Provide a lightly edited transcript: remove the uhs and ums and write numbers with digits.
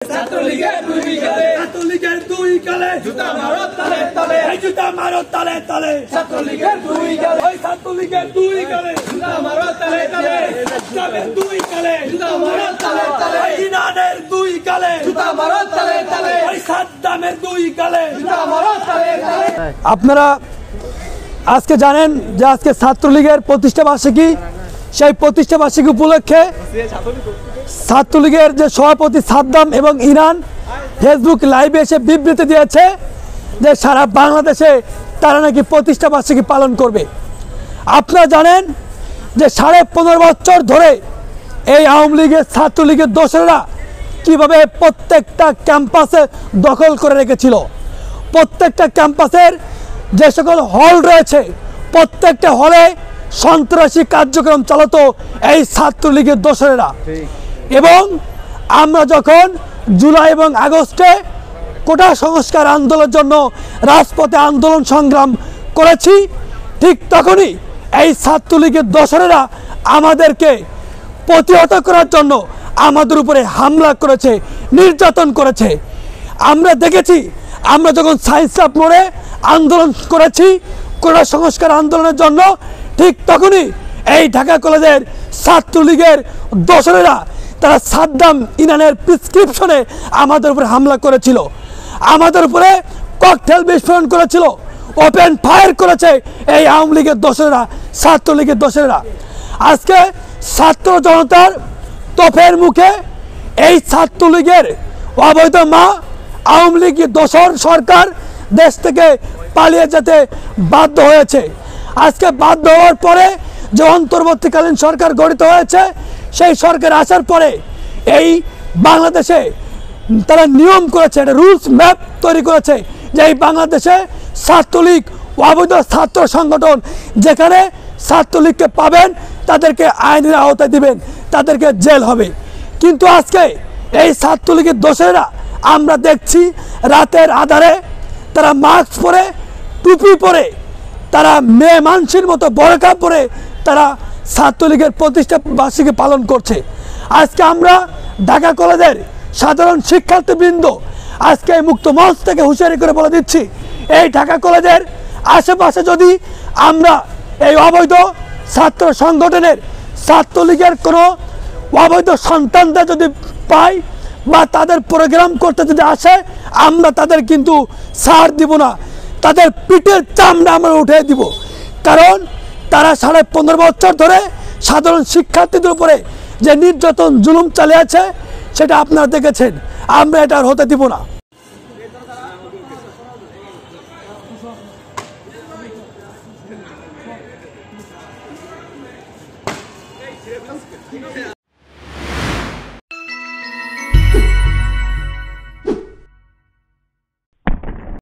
ছাত্রলীগের দুই গালে জুতা মারো তালে তালে, জুতা মারো তালে তালে। ছাত্রলীগের দুই গালে, ওই ছাত্রলীগের দুই গালে জুতা মারো তালে তালে, সাদ্দামের দুই গালে জুতা মারো তালে তালে, ইরানের দুই গালে জুতা মারো তালে তালে, ওই সাদ্দামের দুই গালে জুতা মারো তালে তালে। আপনারা আজকে জানেন যে আজকে ছাত্রলীগের প্রতিষ্ঠা বার্ষিকী। সেই প্রতিষ্ঠা বার্ষিকী উপলক্ষে ছাত্রলীগের যে সভাপতি সাদ্দাম এবং ইরান ফেসবুক লাইভে এসে বিবৃতি দিয়েছে যে সারা বাংলাদেশে তারা নাকি প্রতিষ্ঠা বার্ষিকী পালন করবে। আপনারা জানেন যে 15.5 বছর ধরে এই আওয়ামী লীগের ছাত্রলীগের দোসরেরা কীভাবে প্রত্যেকটা ক্যাম্পাসে দখল করে রেখেছিল। প্রত্যেকটা ক্যাম্পাসের যে সকল হল রয়েছে প্রত্যেকটা হলে সন্ত্রাসী কার্যক্রম চালাতো এই ছাত্রলীগের দোসরেরা। এবং আমরা যখন জুলাই এবং আগস্টে কোটা সংস্কার আন্দোলনের জন্য রাজপথে আন্দোলন সংগ্রাম করেছি, ঠিক তখনই এই ছাত্রলীগের দোসরেরা আমাদেরকে প্রতিহত করার জন্য আমাদের উপরে হামলা করেছে, নির্যাতন করেছে। আমরা দেখেছি, আমরা যখন সায়েন্স ক্লাব মোড়ে আন্দোলন করেছি কোটা সংস্কার আন্দোলনের জন্য, ঠিক তখনই এই ঢাকা কলেজের ছাত্রলীগের দোসরেরা তারা সাদ্দাম ইরানের প্রেসক্রিপশনে আমাদের উপরে হামলা করেছিল, আমাদের উপরে ককটেল বিস্ফোরণ করেছিল, ওপেন ফায়ার করেছে এই আওয়ামী লীগের দোসরেরা, ছাত্রলীগের দোসরেরা। আজকে ছাত্র জনতার তোপের মুখে এই ছাত্রলীগের অবৈধ মা আওয়ামী লীগের দোসর সরকার দেশ থেকে পালিয়ে যেতে বাধ্য হয়েছে। আজকে বাধ্য হওয়ার পরে যে অন্তর্বর্তীকালীন সরকার গঠিত হয়েছে, সেই সরকার আসার পরে এই বাংলাদেশে তারা নিয়ম করেছে, একটা রুলস ম্যাপ তৈরি করেছে যে এই বাংলাদেশে ছাত্রলীগ অবৈধ ছাত্র সংগঠন যেখানে ছাত্রলীগকে পাবেন তাদেরকে আইনের আওতায় দিবেন, তাদেরকে জেল হবে। কিন্তু আজকে এই ছাত্রলীগের দোসরেরা আমরা দেখছি রাতের আধারে তারা মাস্ক পরে, টুপি পরে, তারা মেয়ে মানুষের মতো বরকা পরে তারা ছাত্রলীগের প্রতিষ্ঠা বার্ষিকী পালন করছে। আজকে আমরা ঢাকা কলেজের সাধারণ শিক্ষার্থীবৃন্দ আজকে মুক্ত মঞ্চ থেকে হুঁশিয়ারি করে বলে দিচ্ছি, এই ঢাকা কলেজের আশেপাশে যদি আমরা এই অবৈধ ছাত্র সংগঠনের ছাত্রলীগের কোনো অবৈধ সন্তানদের যদি পাই বা তাদের প্রোগ্রাম করতে যদি আসে, আমরা তাদের কিন্তু ছাড় দিব না, তাদের পিঠের চামড়া আমরা উঠে দিব। কারণ তারা 15.5 বছর ধরে সাধারণ শিক্ষার্থীদের উপরে যে নির্যাতন জুলুম চালিয়েছে সেটা আপনারা দেখেছেন, আমরা এটা আর হতে দিব না।